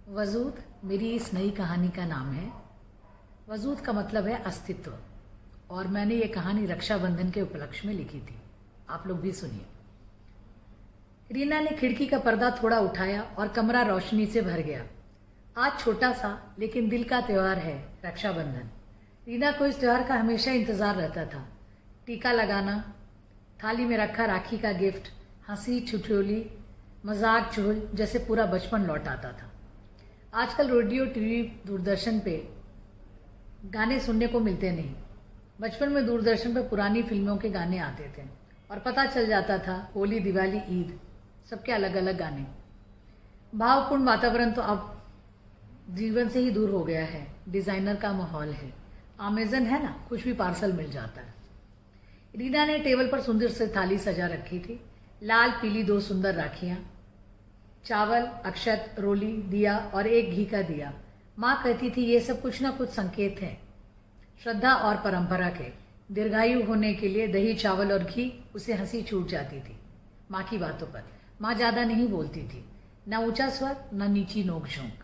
वजूद मेरी इस नई कहानी का नाम है। वजूद का मतलब है अस्तित्व, और मैंने ये कहानी रक्षाबंधन के उपलक्ष्य में लिखी थी। आप लोग भी सुनिए। रीना ने खिड़की का पर्दा थोड़ा उठाया और कमरा रोशनी से भर गया। आज छोटा सा लेकिन दिल का त्योहार है, रक्षाबंधन। रीना को इस त्योहार का हमेशा इंतजार रहता था। टीका लगाना, थाली में रखा राखी का गिफ्ट, हंसी ठिठोली, मजाक चुगल, जैसे पूरा बचपन लौट आता था। आजकल रेडियो, टीवी, दूरदर्शन पे गाने सुनने को मिलते नहीं। बचपन में दूरदर्शन पे पुरानी फिल्मों के गाने आते थे और पता चल जाता था होली, दिवाली, ईद, सबके अलग अलग गाने। भावपूर्ण वातावरण तो अब जीवन से ही दूर हो गया है। डिजाइनर का माहौल है, अमेजन है ना, कुछ भी पार्सल मिल जाता है। रीना ने टेबल पर सुंदर से थाली सजा रखी थी। लाल पीली 2 सुंदर राखियां, चावल, अक्षत, रोली, दिया और एक घी का दिया। माँ कहती थी ये सब कुछ ना कुछ संकेत हैं, श्रद्धा और परंपरा के। दीर्घायु होने के लिए दही, चावल और घी। उसे हंसी छूट जाती थी माँ की बातों पर। माँ ज्यादा नहीं बोलती थी, न ऊंचा स्वर न नीची नोक झोंक,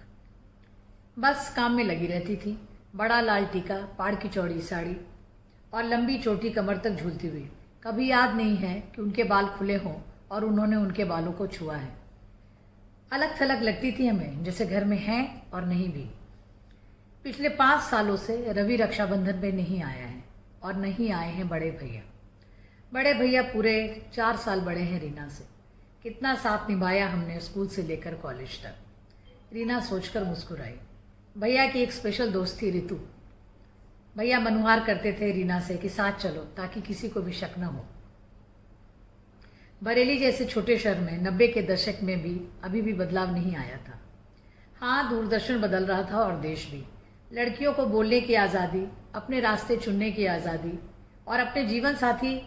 बस काम में लगी रहती थी। बड़ा लाल टीका, पाड़ की चौड़ी साड़ी और लंबी चोटी कमर तक झूलती हुई। कभी याद नहीं है कि उनके बाल खुले हों और उन्होंने उनके बालों को छुआ है। अलग थलग लगती थी हमें, जैसे घर में हैं और नहीं भी। पिछले 5 सालों से रवि रक्षाबंधन पे नहीं आया है और नहीं आए हैं बड़े भैया। बड़े भैया पूरे 4 साल बड़े हैं रीना से। कितना साथ निभाया हमने स्कूल से लेकर कॉलेज तक। रीना सोचकर मुस्कुराई। भैया की एक स्पेशल दोस्त थी, ऋतु। भैया मनुहार करते थे रीना से कि साथ चलो, ताकि किसी को भी शक न हो। बरेली जैसे छोटे शहर में 90 के दशक में भी अभी भी बदलाव नहीं आया था। हाँ, दूरदर्शन बदल रहा था और देश भी। लड़कियों को बोलने की आज़ादी, अपने रास्ते चुनने की आज़ादी और अपने जीवन साथी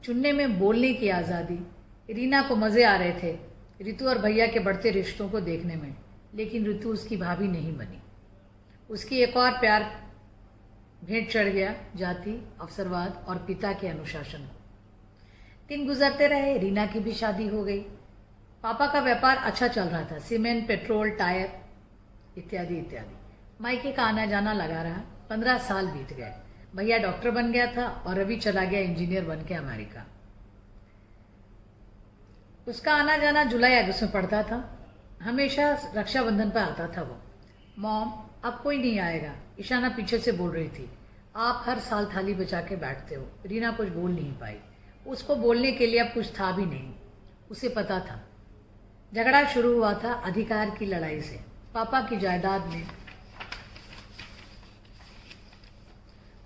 चुनने में बोलने की आज़ादी। रीना को मज़े आ रहे थे ऋतु और भैया के बढ़ते रिश्तों को देखने में, लेकिन ऋतु उसकी भाभी नहीं बनी। उसकी एक और प्यार भेंट चढ़ गया, जाति, अवसरवाद और पिता के अनुशासन को। दिन गुजरते रहे, रीना की भी शादी हो गई। पापा का व्यापार अच्छा चल रहा था, सीमेंट, पेट्रोल, टायर इत्यादि इत्यादि। मायके का आना जाना लगा रहा। 15 साल बीत गए। भैया डॉक्टर बन गया था और रवि चला गया इंजीनियर बन के अमेरिका। उसका आना जाना जुलाई अगस्त में पड़ता था। हमेशा रक्षाबंधन पर आता था वो। मॉम, अब कोई नहीं आएगा, ईशाना पीछे से बोल रही थी। आप हर साल थाली बचा के बैठते हो। रीना कुछ बोल नहीं पाई। उसको बोलने के लिए अब कुछ था भी नहीं। उसे पता था झगड़ा शुरू हुआ था अधिकार की लड़ाई से। पापा की जायदाद में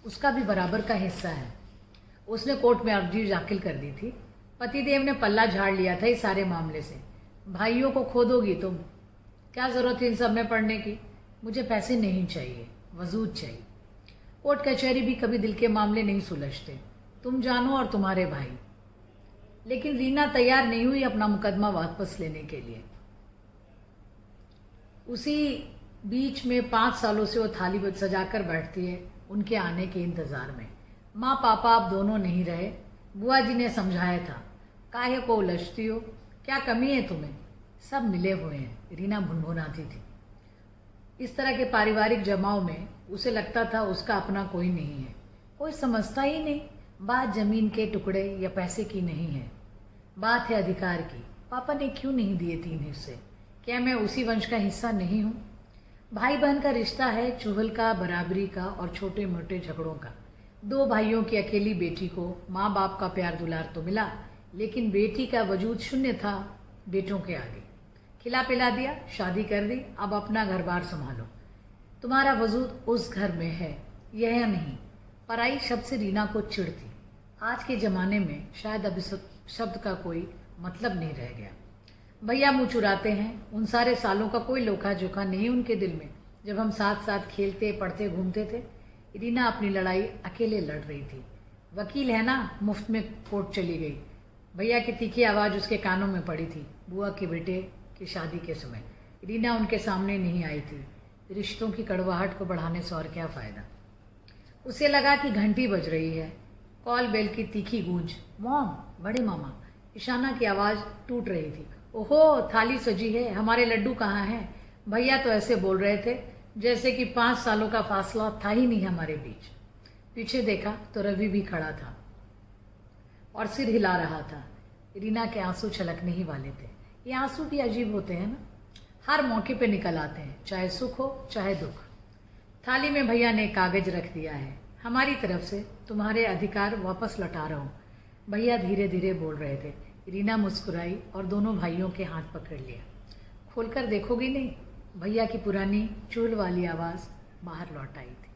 उसका भी बराबर का हिस्सा है। उसने कोर्ट में अर्जी दाखिल कर दी थी। पतिदेव ने पल्ला झाड़ लिया था इस सारे मामले से। भाइयों को खो दोगी तुम, क्या जरूरत है इन सब में पढ़ने की। मुझे पैसे नहीं चाहिए, वजूद चाहिए। कोर्ट कचहरी भी कभी दिल के मामले नहीं सुलझते, तुम जानो और तुम्हारे भाई। लेकिन रीना तैयार नहीं हुई अपना मुकदमा वापस लेने के लिए। उसी बीच में 5 सालों से वो थाली सजाकर बैठती है उनके आने के इंतजार में। माँ पापा अब दोनों नहीं रहे। बुआ जी ने समझाया था, काहे को उलझती हो, क्या कमी है तुम्हें, सब मिले हुए हैं। रीना भुनभुनाती थी। इस तरह के पारिवारिक जमाव में उसे लगता था उसका अपना कोई नहीं है, कोई समझता ही नहीं। बात जमीन के टुकड़े या पैसे की नहीं है, बात है अधिकार की। पापा ने क्यों नहीं दिए 3 हिस्से? क्या मैं उसी वंश का हिस्सा नहीं हूँ? भाई बहन का रिश्ता है चुगल का, बराबरी का और छोटे मोटे झगड़ों का। 2 भाइयों की अकेली बेटी को माँ बाप का प्यार दुलार तो मिला, लेकिन बेटी का वजूद शून्य था बेटों के आगे। खिला पिला दिया, शादी कर दी, अब अपना घर बार संभालो। तुम्हारा वजूद उस घर में है, यह नहीं। पराई शब्द से रीना को चिढ़ थी। आज के ज़माने में शायद अब इस शब्द का कोई मतलब नहीं रह गया। भैया मुँह चुराते हैं। उन सारे सालों का कोई लोखा जोखा नहीं उनके दिल में, जब हम साथ साथ खेलते, पढ़ते, घूमते थे। रीना अपनी लड़ाई अकेले लड़ रही थी। वकील है ना, मुफ्त में कोर्ट चली गई। भैया की तीखी आवाज़ उसके कानों में पड़ी थी। बुआ के बेटे की शादी के समय रीना उनके सामने नहीं आई थी। रिश्तों की कड़वाहट को बढ़ाने से और क्या फ़ायदा। उसे लगा कि घंटी बज रही है। कॉल बेल की तीखी गूंज। मॉम, बड़े मामा। ईशाना की आवाज़ टूट रही थी। ओहो, थाली सजी है, हमारे लड्डू कहाँ हैं? भैया तो ऐसे बोल रहे थे जैसे कि 5 सालों का फासला था ही नहीं हमारे बीच। पीछे देखा तो रवि भी खड़ा था और सिर हिला रहा था। रीना के आंसू छलकने ही वाले थे। ये आंसू भी अजीब होते हैं ना, हर मौके पे निकल आते हैं, चाहे सुख हो चाहे दुख। थाली में भैया ने कागज रख दिया है, हमारी तरफ से तुम्हारे अधिकार वापस लौटा रहा हूँ, भैया धीरे धीरे बोल रहे थे। रीना मुस्कुराई और दोनों भाइयों के हाथ पकड़ लिया। खोलकर देखोगी नहीं? भैया की पुरानी चूल वाली आवाज़ बाहर लौट आई थी।